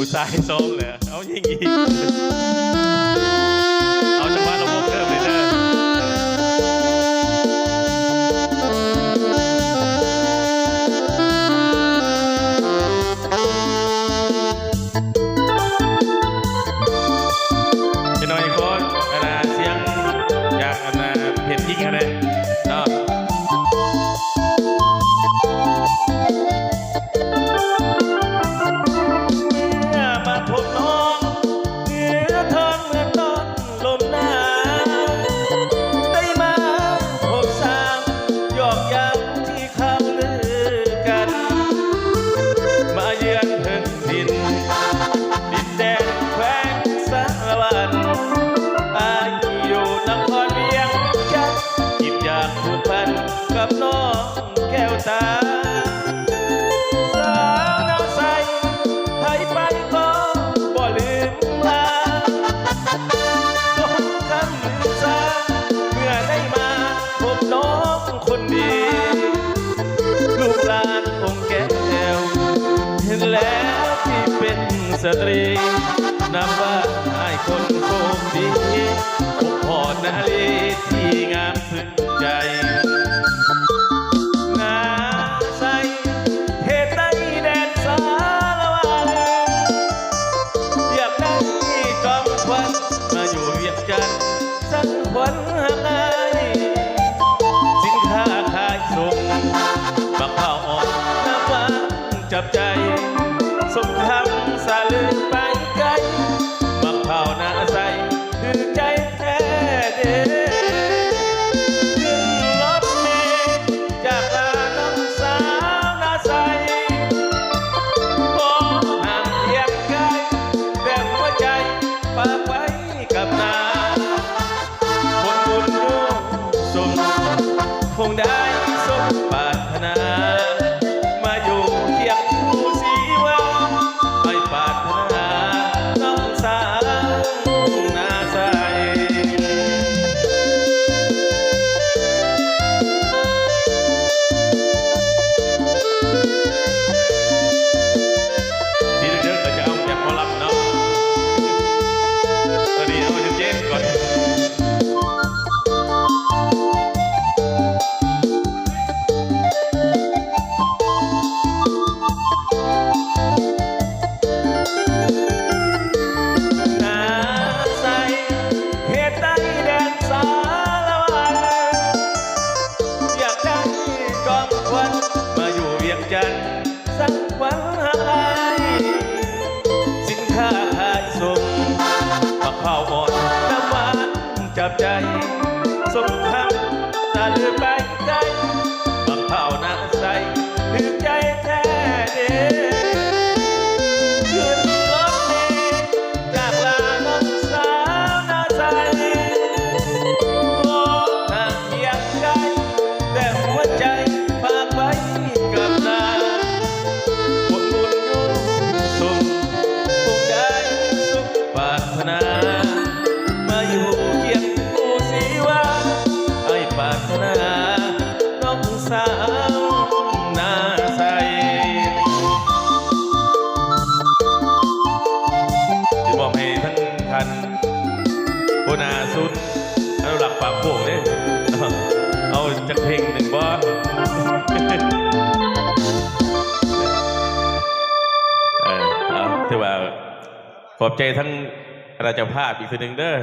ผู้ชายส้มเลยเอาอย่างงี้เอาจังหวะเราโมกเริ่มเลยเด้อพี่น้อยโค้ดเสียงจากเพจยิ่งอะไรเนาะกับน้องแก้วตาสาวน้ำใสให้ไปก็บ่ลืมลาต้องคำลืมซาเมื่อได้มาพบน้องคนดีลูกหลานองค์แก้วเห็นแล้วที่เป็นสตรีนับว่าให้คนโชคดีพบพอนาลีที่งามพึงใจมาอยู่เวียงจันทร์สักวันหายสินค้าขายส่งบักเผาอ่อนน้ำหวานจับใจสมคำสาลือไปไกลบักเผาหน้าใสคือใจแท้เด้ขึ้นรถเมล์จากลาน้องสาวหน้าใสพอห่างเพียงไกลแต่หัวใจฝากไว้กับนาคนบุญร่วมสมคงได้สมปรารถนามาอยู่เคียงคู่สีว่าไม่ปรารถนาน้องสาวหน้าใสที่เดินก็จะเอาแบบพอรับเนาะตอนนี้เอาเย็นๆก่อนสักวันหายสินค้าขายส่งมะพร้าวอ่อนน้ำหวานจับใจสมคำสาลือไปไกลมะพร้าวหน้าใสถือใจแท้เด้ขึ้นรถเมล์จากลาน้องสาวหน้าใสขอห่างเพียงไกลแต่หัวใจฝากไว้กับนามาอยู่เคียงคู่สีว่าให้ปรารถนาน้องสาวหน้าใสจะบอกให้ทั้งท่านผู้นาสุดอนุรักษ์ป่าโป่งเนี่ยเอาจักเพลงหนึ่งบ่เอาถือว่าขอบใจทั้งราชภาพอีกทีหนึ่งเด้อ